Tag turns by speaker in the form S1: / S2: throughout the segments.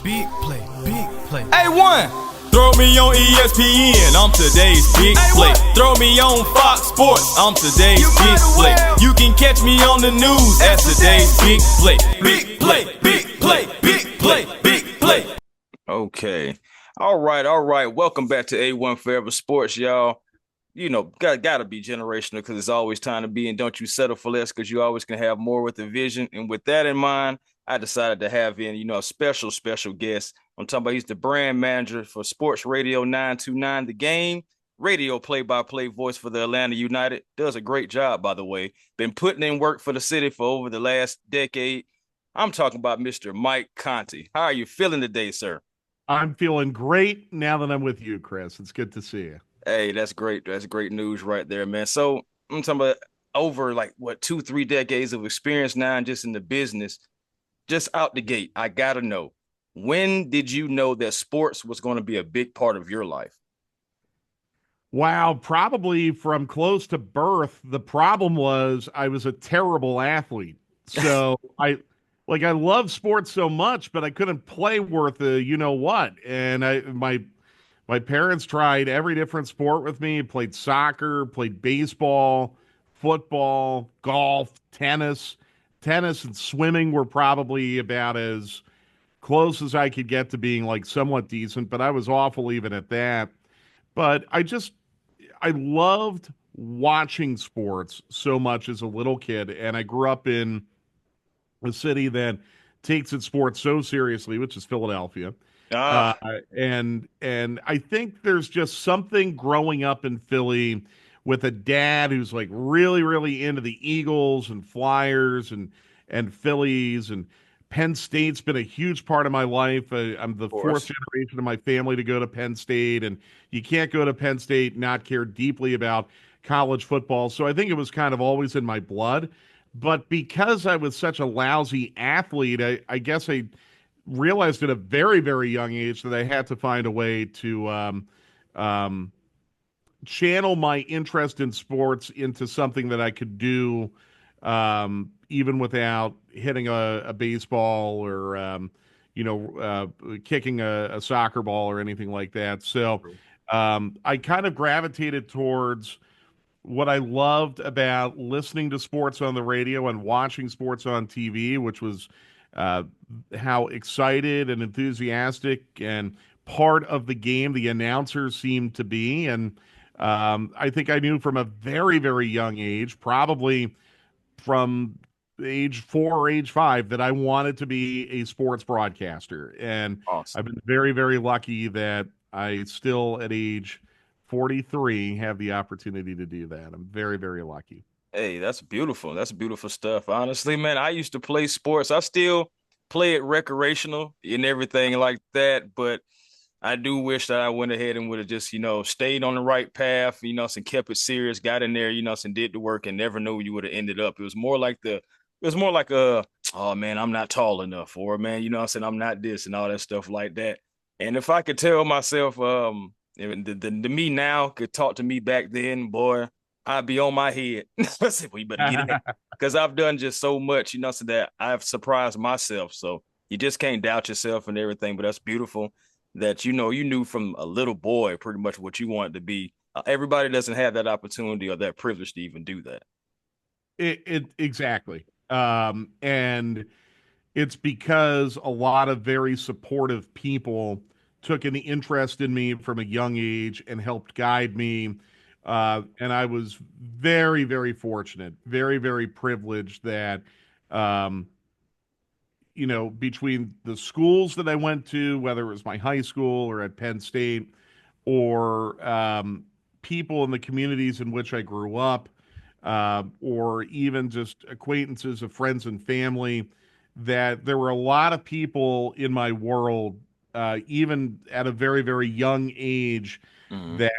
S1: big play, big play.
S2: A1, throw me on ESPN, I'm today's big play. Throw me on Fox Sports, I'm today's big play. You can catch me on the news, that's today's big play. Big play, big play, big play, big play. Okay. All right. Welcome back to A1Forever Sports, y'all. You know, gotta be generational because it's always time to be, and don't you settle for less because you always can have more with the vision. And with that in mind, I decided to have in, a special guest. I'm talking about he's the brand manager for Sports Radio 929 The Game, radio play-by-play voice for the Atlanta United. Does a great job, by the way. Been putting in work for the city for over the last decade. I'm talking about Mr. Mike Conti. How are you feeling today, sir?
S3: I'm feeling great now that I'm with you, Chris. It's good to see you.
S2: Hey, that's great. That's great news right there, man. So I'm talking about over 2-3 decades of experience now and just in the business. Just out the gate, I gotta know, when did you know that sports was going to be a big part of your life?
S3: Wow, probably from close to birth. The problem was I was a terrible athlete. So I love sports so much, but I couldn't play worth a you know what. And my parents tried every different sport with me. Played soccer, played baseball, football, golf, tennis. Tennis and swimming were probably about as close as I could get to being somewhat decent, but I was awful even at that. But I loved watching sports so much as a little kid, and I grew up in a city that takes its sports so seriously, which is Philadelphia.
S2: Ah,
S3: And I think there's just something growing up in Philly with a dad who's really, really into the Eagles and Flyers and Phillies, and Penn State's been a huge part of my life. I'm the fourth generation of my family to go to Penn State, and you can't go to Penn State and not care deeply about college football. So I think it was kind of always in my blood. But because I was such a lousy athlete, I guess I realized at a very, very young age that I had to find a way to channel my interest in sports into something that I could do even without hitting a baseball or kicking a soccer ball or anything like that. So I kind of gravitated towards what I loved about listening to sports on the radio and watching sports on TV, which was how excited and enthusiastic and part of the game the announcers seemed to be. And I think I knew from a very, very young age, probably from age 4 or age 5, that I wanted to be a sports broadcaster. And
S2: awesome.
S3: I've been very, very lucky that I still, at age 43, have the opportunity to do that. I'm very, very lucky.
S2: Hey, that's beautiful. That's beautiful stuff. Honestly, man, I used to play sports. I still play it recreational and everything like that, but I do wish that I went ahead and would have just, stayed on the right path, and kept it serious, got in there, and did the work and never knew you would have ended up. It was more like oh man, I'm not tall enough, or man, I'm not this and all that stuff like that. And if I could tell myself, the me now could talk to me back then, boy, I'd be on my head. I said, well, you better get it. Because I've done just so much, so that I've surprised myself. So you just can't doubt yourself and everything. But that's beautiful that, you knew from a little boy pretty much what you wanted to be. Everybody doesn't have that opportunity or that privilege to even do that.
S3: Exactly. And it's because a lot of very supportive people took an interest in me from a young age and helped guide me. And I was very, very fortunate, very, very privileged that, between the schools that I went to, whether it was my high school or at Penn State, or people in the communities in which I grew up, or even just acquaintances of friends and family, that there were a lot of people in my world, even at a very, very young age, that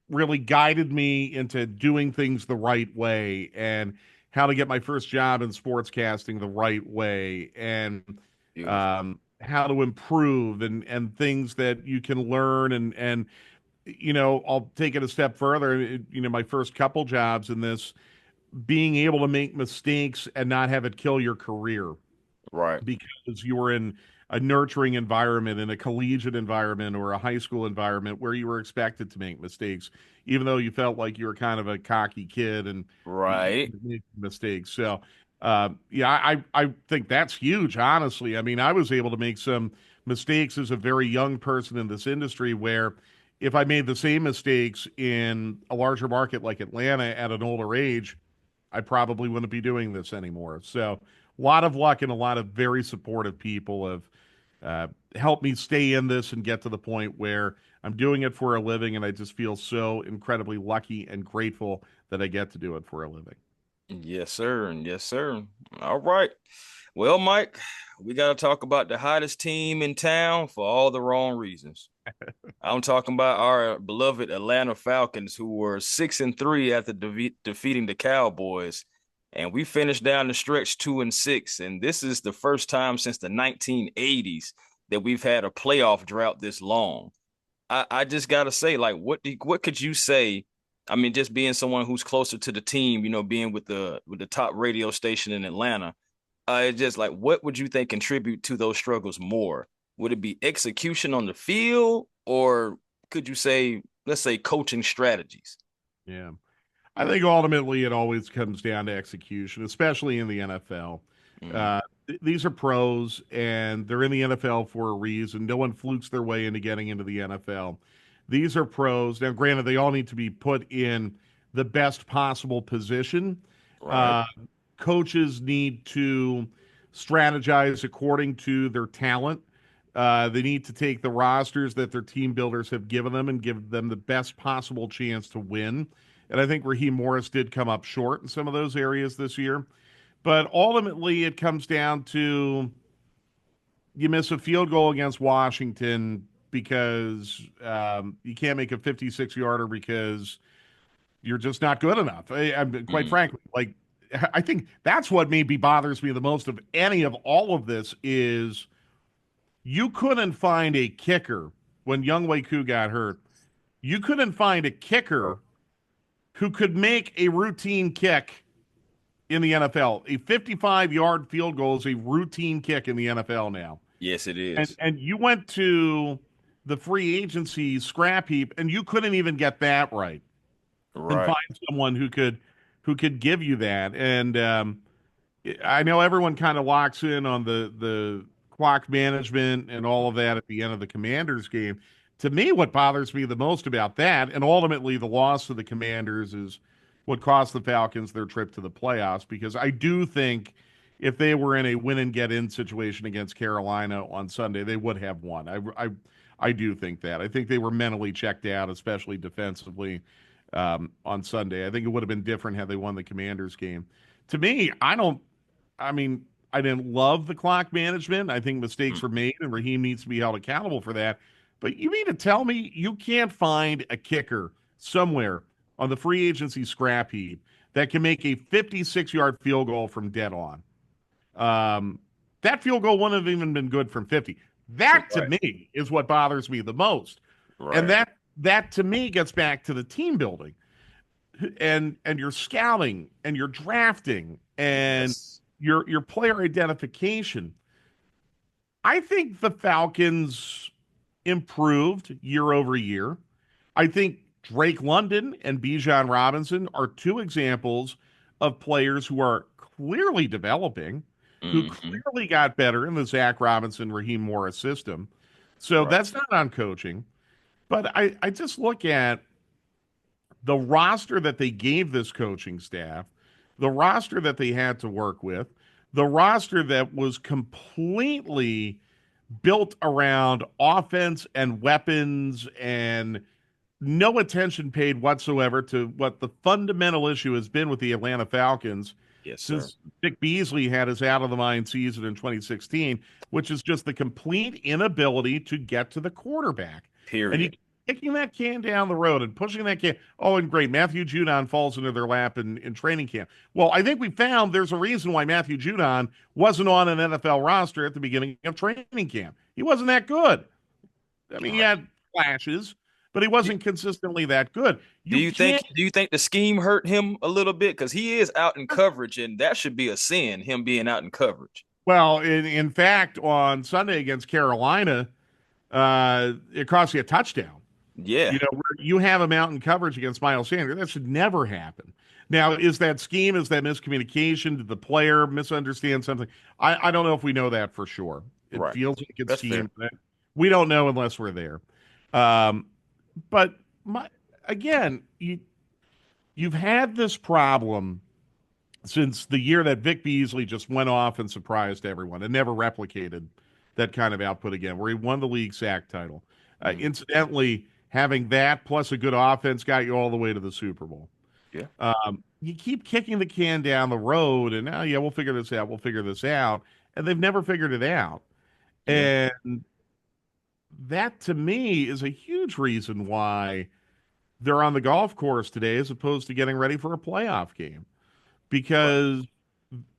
S3: really guided me into doing things the right way and how to get my first job in sportscasting the right way, and how to improve, and things that you can learn. And I'll take it a step further. My first couple jobs in this, being able to make mistakes and not have it kill your career.
S2: Right.
S3: because you were in a nurturing environment, in a collegiate environment or a high school environment where you were expected to make mistakes, even though you felt like you were kind of a cocky kid and you
S2: Right.
S3: made mistakes. So, yeah, I think that's huge, honestly. I mean, I was able to make some mistakes as a very young person in this industry where if I made the same mistakes in a larger market like Atlanta at an older age, I probably wouldn't be doing this anymore. So, a lot of luck and a lot of very supportive people have helped me stay in this and get to the point where I'm doing it for a living. And I just feel so incredibly lucky and grateful that I get to do it for a living.
S2: Yes, sir. Yes, sir. All right. Well, Mike, we got to talk about the hottest team in town for all the wrong reasons. I'm talking about our beloved Atlanta Falcons, who were 6-3 after defeating the Cowboys. And we finished down the stretch 2-6. And this is the first time since the 1980s that we've had a playoff drought this long. I just gotta say, like, what could you say? I mean, just being someone who's closer to the team, being with the top radio station in Atlanta, it's just like, what would you think contribute to those struggles more? Would it be execution on the field, or could you say, let's say, coaching strategies?
S3: Yeah. I think ultimately it always comes down to execution, especially in the NFL.
S2: Mm,
S3: These are pros, and they're in the NFL for a reason. No one flukes their way into getting into the NFL. These are pros. Now, granted, they all need to be put in the best possible position.
S2: right.
S3: Uh, Coaches need to strategize according to their talent. They need to take the rosters that their team builders have given them and give them the best possible chance to win. And I think Raheem Morris did come up short in some of those areas this year. But ultimately, it comes down to you miss a field goal against Washington because you can't make a 56-yarder because you're just not good enough. Quite
S2: Mm,
S3: frankly, like I think that's what maybe bothers me the most of any of all of this is you couldn't find a kicker when Young Wei Koo got hurt. You couldn't find a kicker who could make a routine kick in the NFL. A 55-yard field goal is a routine kick in the NFL now.
S2: yes, it
S3: And
S2: is.
S3: and you went to the free agency scrap heap and you couldn't even get that right and
S2: Right.
S3: find someone who could give you that. And I know everyone kind of locks in on the clock management and all of that at the end of the Commanders game. To me, what bothers me the most about that, and ultimately the loss of the Commanders, is what cost the Falcons their trip to the playoffs. Because I do think if they were in a win and get in situation against Carolina on Sunday, they would have won. I do think that. I think they were mentally checked out, especially defensively on Sunday. I think it would have been different had they won the Commanders game. To me, I don't. I mean, I didn't love the clock management. I think
S2: Mm,
S3: mistakes were made, and Raheem needs to be held accountable for that. But you mean to tell me you can't find a kicker somewhere on the free agency scrap heap that can make a 56-yard field goal from dead on? Um, that field goal wouldn't have even been good from 50. That to
S2: right.
S3: me is what bothers me the most. And
S2: Right.
S3: that to me gets back to the team building and your scouting and your drafting and
S2: Yes.
S3: your player identification. I think the Falcons improved year over year. I think Drake London and Bijan Robinson are two examples of players who are clearly developing, who
S2: Hmm.
S3: clearly got better in the Zach Robinson, Raheem Morris system. So
S2: Right.
S3: that's not on coaching. But I just look at the roster that they gave this coaching staff, the roster that they had to work with, the roster that was completely built around offense and weapons and no attention paid whatsoever to what the fundamental issue has been with the Atlanta Falcons
S2: Yes, sir.
S3: since Dick Beasley had his out of the mind season in 2016, which is just the complete inability to get to the quarterback. And you
S2: Period.
S3: keep kicking that can down the road and pushing that can. Oh, and great. Matthew Judon falls into their lap in training camp. Well, I think we found there's a reason why Matthew Judon wasn't on an NFL roster at the beginning of training camp. He wasn't that good. I mean, he
S2: Right.
S3: had flashes, but he
S2: Do,
S3: wasn't consistently that good.
S2: do
S3: You
S2: you think
S3: can't.
S2: do you think the scheme hurt him a little bit? Because he is out in coverage, and that should be a sin, him being out in coverage.
S3: Well, in fact, on Sunday against Carolina, it cost you a touchdown.
S2: Yeah,
S3: Where you have a mountain coverage against Miles Sanders. That should never happen. Now, is that scheme? Is that miscommunication? Did the player misunderstand something? I don't know if we know that for sure. It
S2: right.
S3: feels like it's
S2: That's fair.
S3: schemed. We don't know unless we're there. Um, but again, you've had this problem since the year that Vic Beasley just went off and surprised everyone and never replicated that kind of output again, where he won the league sack title.
S2: Mhm.
S3: Incidentally, having that plus a good offense got you all the way to the Super Bowl.
S2: Yeah.
S3: You keep kicking the can down the road, and now, yeah, we'll figure this out. We'll figure this out. And they've never figured it out.
S2: Yeah.
S3: And that, to me, is a huge reason why they're on the golf course today as opposed to getting ready for a playoff game
S2: Right.
S3: because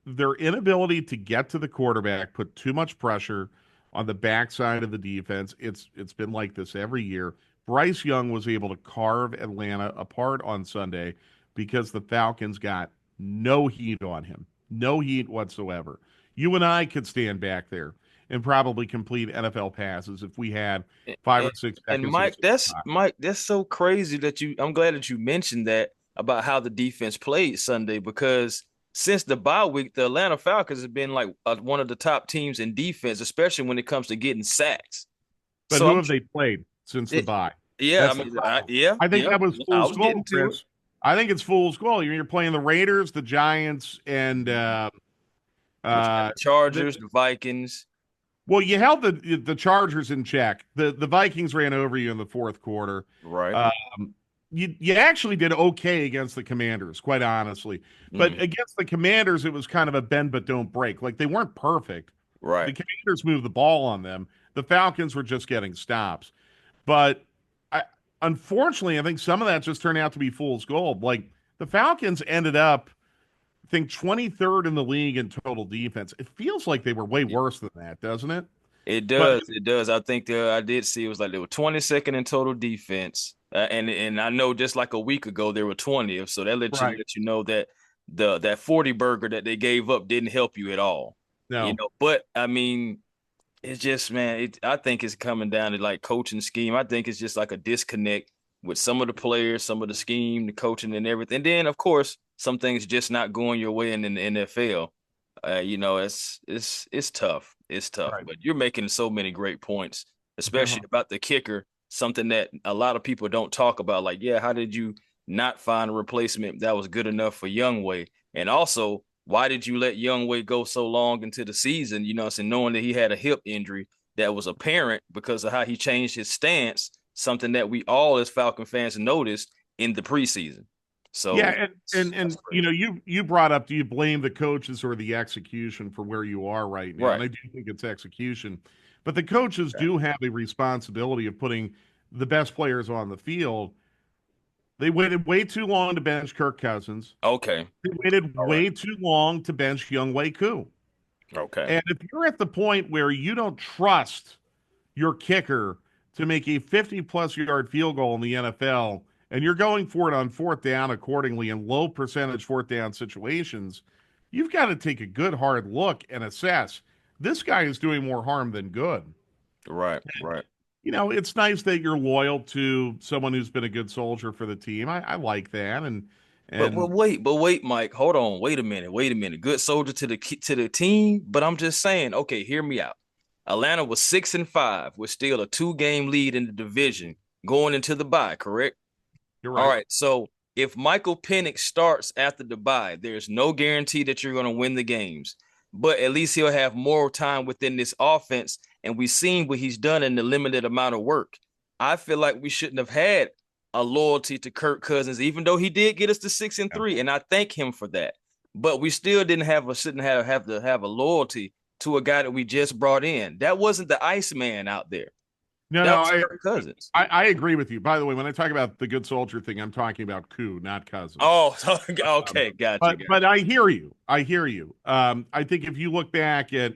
S3: their inability to get to the quarterback put too much pressure on the backside of the defense. It's been like this every year. Bryce Young was able to carve Atlanta apart on Sunday because the Falcons got no heat on him. No heat whatsoever. You and I could stand back there and probably complete NFL passes if we had five or
S2: And,
S3: six
S2: and
S3: seconds of a
S2: Mike, that's so crazy that I'm glad that you mentioned that about how the defense played Sunday because since the bye week, the Atlanta Falcons have been like one of the top teams in defense, especially when it comes to getting sacks.
S3: But
S2: So
S3: who have they played since the
S2: it,
S3: bye?
S2: yeah, I
S3: That's the
S2: mean,
S3: problem.
S2: yeah,
S3: I think
S2: yeah,
S3: that was
S2: I
S3: fool's
S2: was getting
S3: gold,
S2: to it.
S3: Chris. I think it's fool's gold. You're playing the Raiders, the Giants, and
S2: But you got the
S3: the,
S2: Chargers, the Vikings,
S3: well, you held the Chargers in check. The Vikings ran over you in the fourth quarter.
S2: right?
S3: Um, you actually did okay against the Commanders, quite honestly. But
S2: Mm,
S3: against the Commanders, it was kind of a bend but don't break. Like they weren't perfect.
S2: right.
S3: The Commanders moved the ball on them. The Falcons were just getting stops. But I, unfortunately, I think some of that just turned out to be fool's gold. Like the Falcons ended up, I think, 23rd in the league in total defense. It feels like they were way worse than that, doesn't it?
S2: It
S3: But
S2: does. It does. I think I did see it was like they were 22nd in total defense, and I know just like a week ago they were 20th. So that
S3: right,
S2: let you know that that 40 burger that they gave up didn't help you at all. You
S3: no,
S2: know, but I mean, it's just man, I think it's coming down to like coaching scheme. I think it's just like a disconnect with some of the players, some of the scheme, the coaching, and everything. And then of course some things just not going your way in the NFL. You know, it's tough. It's tough.
S3: right.
S2: But you're making so many great points, especially
S3: Uh-huh.
S2: about the kicker, something that a lot of people don't talk about. Like, yeah, how did you not find a replacement that was good enough for Youngway? And also, why did you let Youngway go so long into the season? You know, so knowing that he had a hip injury that was apparent because of how he changed his stance, something that we all as Falcon fans noticed in the preseason.
S3: Yeah,
S2: So
S3: and
S2: that's crazy.
S3: you brought up, do you blame the coaches or the execution for where you are right now? And
S2: Right.
S3: I do think it's execution, but the coaches do have a responsibility of putting the best players on the field. They waited way too long to bench Kirk Cousins.
S2: Okay.
S3: They waited
S2: All right.
S3: way too long to bench Younghoe Koo.
S2: Okay.
S3: And if you're at the point where you don't trust your kicker to make a 50-plus yard field goal in the NFL, and you're going for it on fourth down accordingly in low percentage fourth down situations, you've got to take a good hard look and assess this guy is doing more harm than good.
S2: Right. Right.
S3: It's nice that you're loyal to someone who's been a good soldier for the team. I like that, and
S2: But
S3: and
S2: wait, Mike. Hold on. Wait a minute. Wait a minute. Good soldier to the team. But I'm just saying. Okay, hear me out. Atlanta was 6-5 with still a 2-game lead in the division going into the bye. Correct.
S3: you're
S2: All
S3: right.
S2: right. So if Michael Penix starts after the bye, there's no guarantee that you're going to win the games. But at least he'll have more time within this offense. And we've seen what he's done in the limited amount of work. I feel like we shouldn't have had a loyalty to Kirk Cousins, even though he did get us to 6-3, and I thank him for that. But we still didn't shouldn't have to have a loyalty to a guy that we just brought in. That wasn't the Iceman out there.
S3: No,
S2: That
S3: no,
S2: was Kirk Cousins.
S3: I agree with you. By the way, when I talk about the good soldier thing, I'm talking about Koo, not Cousins.
S2: Oh,
S3: Um,
S2: okay, got you,
S3: but I hear you. I hear you. I think if you look back at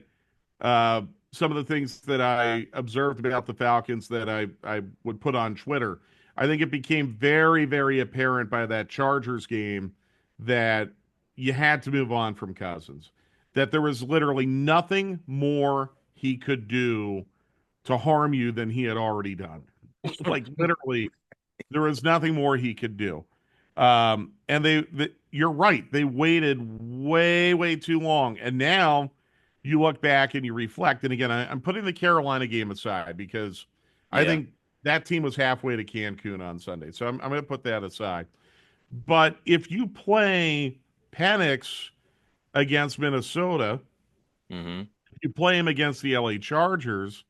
S3: some of the things that I observed about the Falcons that I would put on Twitter, I think it became very, very apparent by that Chargers game that you had to move on from Cousins. that there was literally nothing more he could do to harm you than he had already done. Like literally, there was nothing more he could do. And you're right. They waited way, way too long. And now you look back and you reflect. And again, I'm putting the Carolina game aside because I
S2: Yeah.
S3: think that team was halfway to Cancun on Sunday. So I'm going to put that aside. But if you play Penix against Minnesota,
S2: Hmm.
S3: if you play him against the LA Chargers,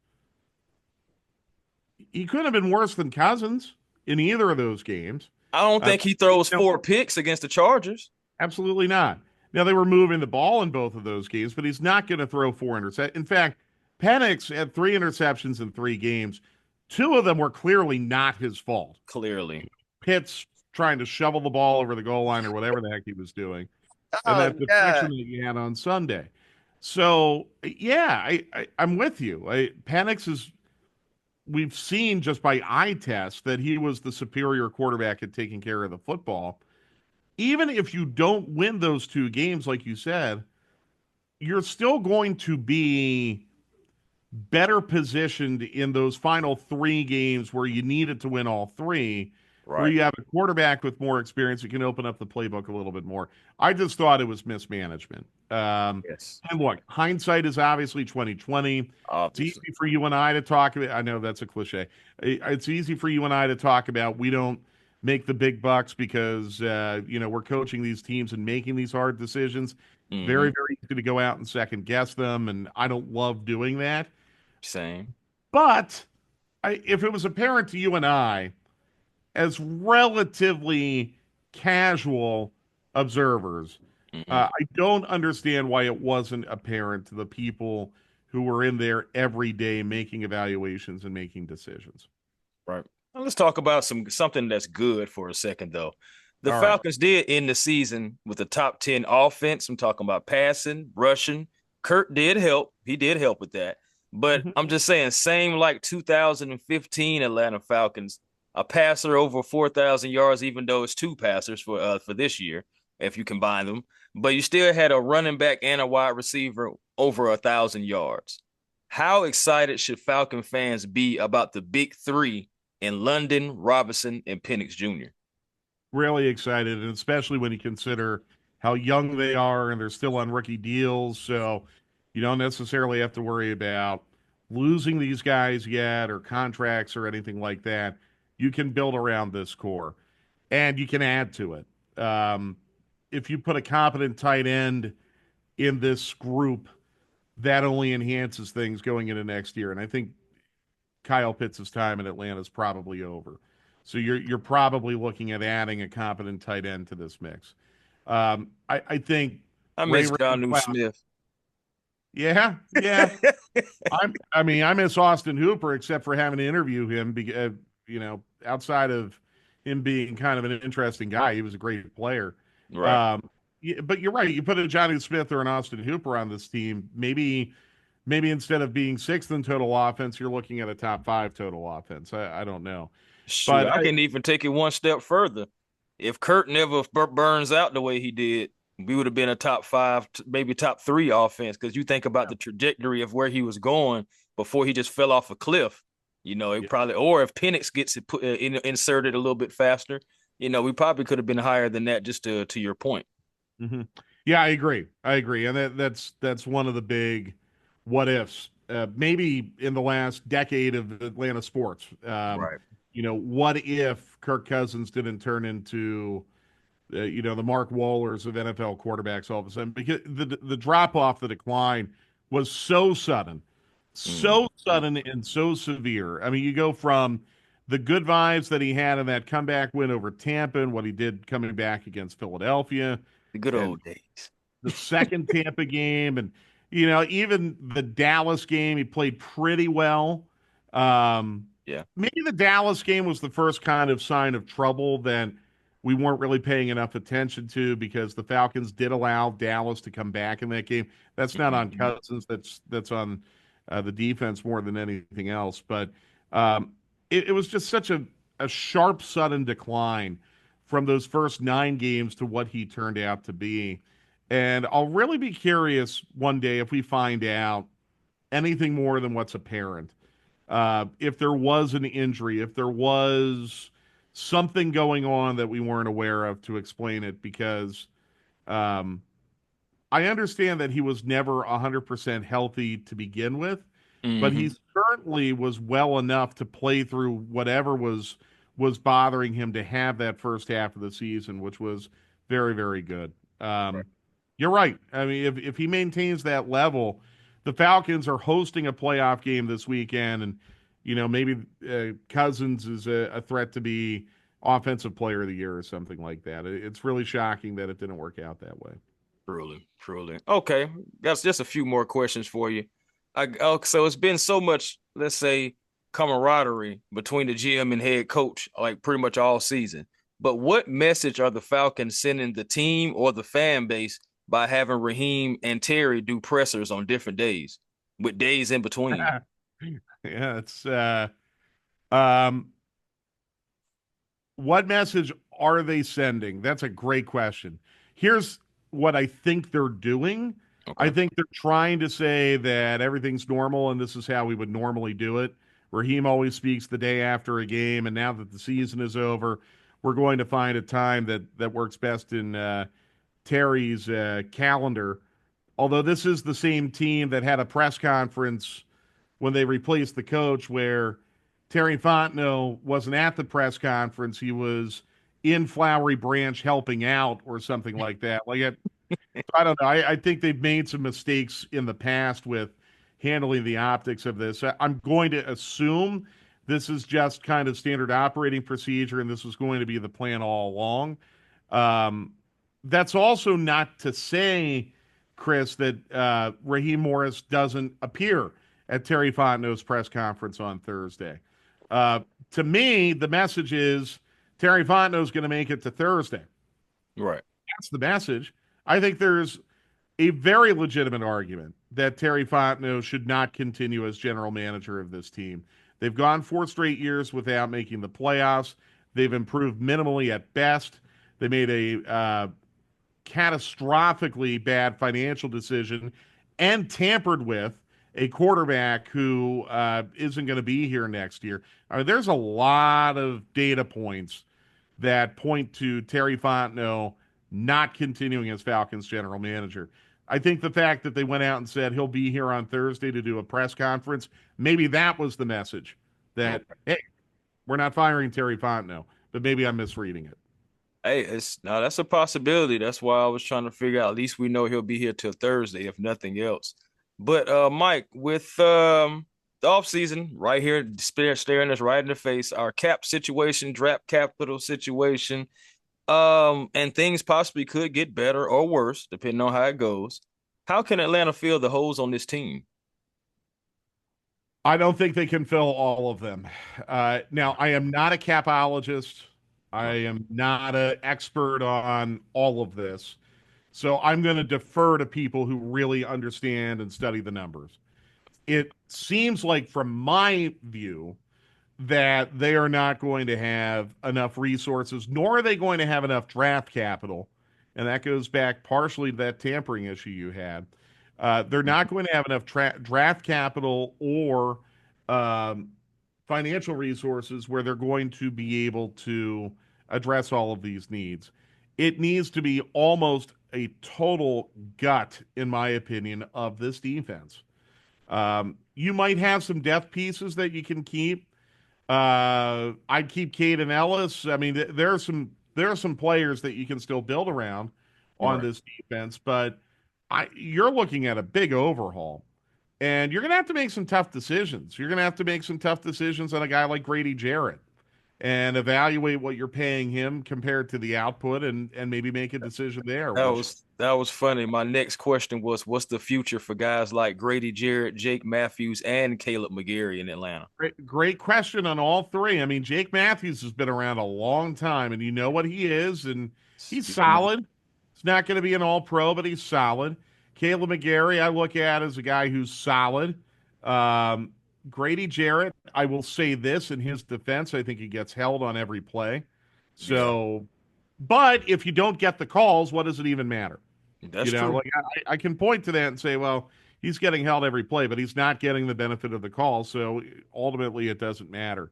S3: he couldn't have been worse than Cousins in either of those games.
S2: I don't
S3: Uh,
S2: think he throws
S3: you know,
S2: 4 picks against the Chargers.
S3: Absolutely not. Now they were moving the ball in both of those games, but he's not going to throw 4 interceptions. In fact, Penix had 3 interceptions in 3 games. 2 of them were clearly not his fault.
S2: Clearly.
S3: Pitts trying to shovel the ball over the goal line or whatever the heck he was doing, and
S2: Oh
S3: that deflection
S2: God.
S3: that he had on Sunday. So yeah, I'm with you. Penix is. We've seen just by eye test that he was the superior quarterback at taking care of the football. Even if you don't win those 2 games, like you said, you're still going to be better positioned in those final 3 games where you needed to win all 3, where
S2: Right.
S3: you have a quarterback with more experience who can open up the playbook a little bit more. I just thought it was mismanagement.
S2: Yes.
S3: And look, hindsight is obviously 2020. It's
S2: Obviously.
S3: easy for you and I to talk about. I know that's a cliche. It's easy for you and I to talk about. We don't make the big bucks because we're coaching these teams and making these hard decisions.
S2: Hmm.
S3: Very, very easy to go out and second guess them, and I don't love doing that.
S2: Same.
S3: But if it was apparent to you and I, as relatively casual observers,
S2: Hmm.
S3: I don't understand why it wasn't apparent to the people who were in there every day making evaluations and making decisions.
S2: Right. Well, let's talk about something that's good for a second, though. The
S3: All right.
S2: Falcons did end the season with a top 10 offense. I'm talking about passing, rushing. Kurt did help. He did help with that. But
S3: Mhm.
S2: I'm just saying, same like 2015 Atlanta Falcons, a passer over 4,000 yards, even though it's 2 passers for this year, if you combine them. But you still had a running back and a wide receiver over 1,000 yards. How excited should Falcon fans be about the big three in London, Robinson, and Penix Jr.?
S3: Really excited, and especially when you consider how young they are and they're still on rookie deals. So you don't necessarily have to worry about losing these guys yet or contracts or anything like that. You can build around this core and you can add to it. If you put a competent tight end in this group, that only enhances things going into next year. And I think Kyle Pitts' time in Atlanta is probably over. So you're probably looking at adding a competent tight end to this mix. I think
S2: I
S3: Ray
S2: miss
S3: Ray
S2: John
S3: McCloud.
S2: Smith.
S3: Yeah, yeah. I miss Austin Hooper, except for having to interview him. Outside of him being kind of an interesting guy, he was a great player.
S2: Right.
S3: Um, but you're right. You put a Johnny Smith or an Austin Hooper on this team, maybe instead of being sixth in total offense, you're looking at a top 5 total offense. I don't know,
S2: Shoot,
S3: but
S2: I can even take it one step further. If Kurt never burns out the way he did, we would have been a top 5, maybe top 3 offense. Because you think about the trajectory of where he was going before he just fell off a cliff. It
S3: yeah,
S2: probably, or if Penix gets it inserted a little bit faster, we probably could have been higher than that. Just to your point.
S3: hmm yeah, I agree, and that's one of the big what ifs. Maybe in the last decade of Atlanta sports,
S2: Right.
S3: what if Kirk Cousins didn't turn into the Mark Wallers of NFL quarterbacks all of a sudden because the drop off, the decline was so
S2: Mm-hmm.
S3: sudden and so severe. I mean, you go from the good vibes that he had in that comeback win over Tampa and what he did coming back against Philadelphia,
S2: The good
S3: and
S2: old days.
S3: the second Tampa game, and even the Dallas game, he played pretty well. Um,
S2: Yeah.
S3: Maybe the Dallas game was the first kind of sign of trouble that we weren't really paying enough attention to because the Falcons did allow Dallas to come back in that game. That's not on
S2: Mm-hmm.
S3: Cousins. That's on the defense more than anything else. But um, it was just such a sharp, sudden decline from those first 9 games to what he turned out to be. And I'll really be curious one day if we find out anything more than what's apparent. If there was an injury, if there was something going on that we weren't aware of to explain it, because um, I understand that he was never 100% healthy to begin with, but he
S2: Hmm.
S3: certainly was well enough to play through whatever was bothering him to have that first half of the season, which was very, very good.
S2: Right.
S3: You're right. I mean, if he maintains that level, the Falcons are hosting a playoff game this weekend, and maybe Cousins is a threat to be offensive player of the year or something like that. It's really shocking that it didn't work out that way.
S2: Truly, truly. Okay, got just a few more questions for you. So it's been so much, let's say, camaraderie between the GM and head coach, like pretty much all season. But what message are the Falcons sending the team or the fan base by having Raheem and Terry do pressers on different days, with days in between?
S3: Yeah, it's um what message are they sending? That's a great question. Here's what I think they're doing. I
S2: Okay.
S3: think they're trying to say that everything's normal and this is how we would normally do it. Raheem always speaks the day after a game, and now that the season is over, we're going to find a time that works best in Terry's calendar. Although this is the same team that had a press conference when they replaced the coach where Terry Fontenot wasn't at the press conference. He was in Flowery Branch helping out or something like that. I don't know. I think they've made some mistakes in the past with handling the optics of this. I'm going to assume this is just kind of standard operating procedure, and this was going to be the plan all along. Um, that's also not to say, Chris, that Raheem Morris doesn't appear at Terry Fontenot's press conference on Thursday. Uh, to me, the message is Terry Fontenot's going to make it to Thursday.
S2: Right.
S3: That's the message. I think there's a very legitimate argument that Terry Fontenot should not continue as general manager of this team. They've gone 4 straight years without making the playoffs. They've improved minimally at best. They made a catastrophically bad financial decision and tampered with a quarterback who isn't going to be here next year. I mean, there's a lot of data points that point to Terry Fontenot not continuing as Falcons general manager. I think the fact that they went out and said he'll be here on Thursday to do a press conference, maybe that was the message that,
S2: Okay.
S3: hey, we're not firing Terry Fontenot, but maybe I'm misreading it.
S2: Hey, it's now that's a possibility. That's why I was trying to figure out. At least we know he'll be here till Thursday, if nothing else. But Mike, with the offseason right here, staring us right in the face, our cap situation, draft capital situation, and things possibly could get better or worse, depending on how it goes. How can Atlanta fill the holes on this team?
S3: I don't think they can fill all of them. Now, I am not a capologist. I
S2: Right.
S3: am not an expert on all of this. So I'm going to defer to people who really understand and study the numbers. It seems like, from my view, that they are not going to have enough resources, nor are they going to have enough draft capital. And that goes back partially to that tampering issue you had. They're not going to have enough draft capital or um, financial resources where they're going to be able to address all of these needs. It needs to be almost a total gut, in my opinion, of this defense. You might have some depth pieces that you can keep. I'd keep Caden Ellis. I mean, there are some players that you can still build around on
S2: Right.
S3: this defense, but you're looking at a big overhaul, and you're going to have to make some tough decisions. You're going to have to make some tough decisions on a guy like Grady Jarrett and evaluate what you're paying him compared to the output, and maybe make a decision there.
S2: That was funny. My next question was, what's the future for guys like Grady Jarrett, Jake Matthews, and Caleb McGarry in Atlanta?
S3: Great question on all three. I mean, Jake Matthews has been around a long time, and you know what he is, and he's
S2: Speaking of,
S3: solid. He's not going to be an all pro, but he's solid. Caleb McGarry, I look at as a guy who's solid. Um, Grady Jarrett, I will say this in his defense, I think he gets held on every play.
S2: yeah,
S3: So, but if you don't get the calls, what does it even matter?
S2: That's true.
S3: Like I can point to that and say, well, he's getting held every play, but he's not getting the benefit of the call. So ultimately, it doesn't matter.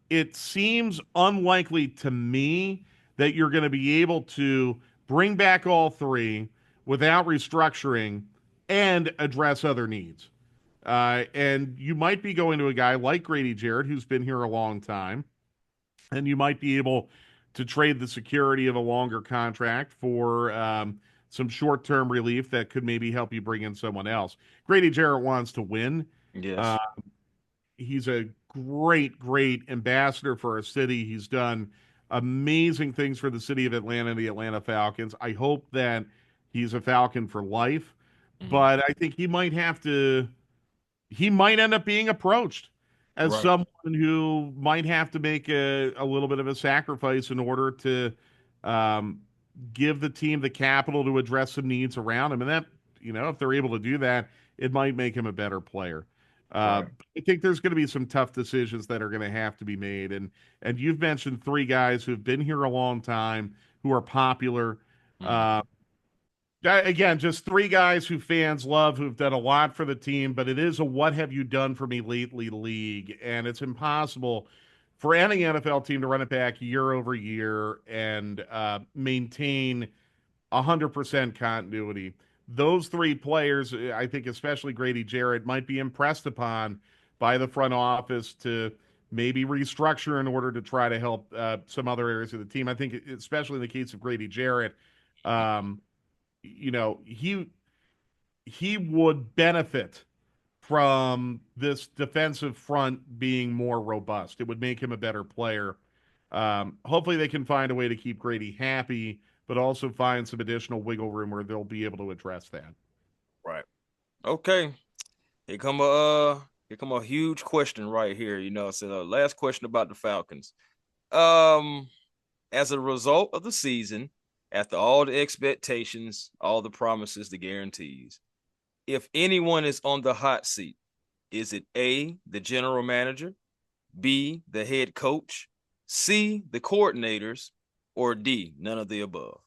S3: It seems unlikely to me that you're going to be able to bring back all three without restructuring and address other needs. And you might be going to a guy like Grady Jarrett, who's been here a long time, and you might be able to trade the security of a longer contract for some short-term relief that could maybe help you bring in someone else. Grady Jarrett wants to win.
S2: Yes.
S3: He's a great, great ambassador for our city. He's done amazing things for the city of Atlanta and the Atlanta Falcons. I hope that he's a Falcon for life, but I think he might end up being approached as
S2: Right.
S3: someone who might have to make a little bit of a sacrifice in order to um, give the team the capital to address some needs around him. And that, if they're able to do that, it might make him a better player.
S2: Right.
S3: I think there's going to be some tough decisions that are going to have to be made. And you've mentioned three guys who've been here a long time, who are popular. Again, just three guys who fans love, who've done a lot for the team, but it is a what have you done for me lately league. And it's impossible for any NFL team to run it back year over year and maintain 100% continuity. Those three players, I think, especially Grady Jarrett, might be impressed upon by the front office to maybe restructure in order to try to help some other areas of the team. I think, especially in the case of Grady Jarrett, he would benefit from this defensive front being more robust. It would make him a better player. Hopefully, they can find a way to keep Grady happy, but also find some additional wiggle room where they'll be able to address that.
S2: Right. Okay. Here come a huge question right here. So the last question about the Falcons. As a result of the season, after all the expectations, all the promises, the guarantees, if anyone is on the hot seat, is it A, the general manager, B, the head coach, C, the coordinators, or D, none of the above?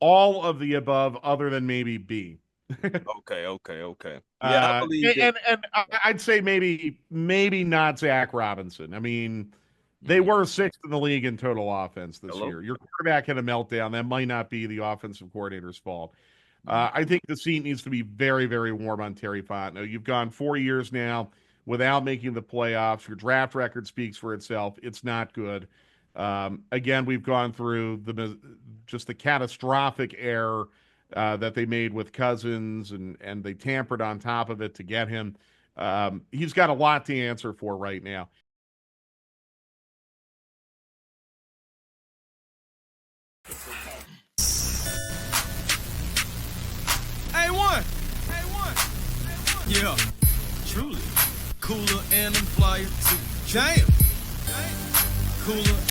S3: All of the above, other than maybe B.
S2: Okay. Yeah, I believe that.
S3: And I'd say maybe not Zach Robinson. I mean, they were sixth in the league in total offense this year. Your quarterback had a meltdown. That might not be the offensive coordinator's fault. I think the seat needs to be very, very warm on Terry Fontenot. You've gone 4 years now without making the playoffs. Your draft record speaks for itself. It's not good. Again, we've gone through just the catastrophic error that they made with Cousins, and they tampered on top of it to get him. He's got a lot to answer for right now.
S1: A1. Yeah, truly. Cooler and I'm flyer too. Damn. Cooler.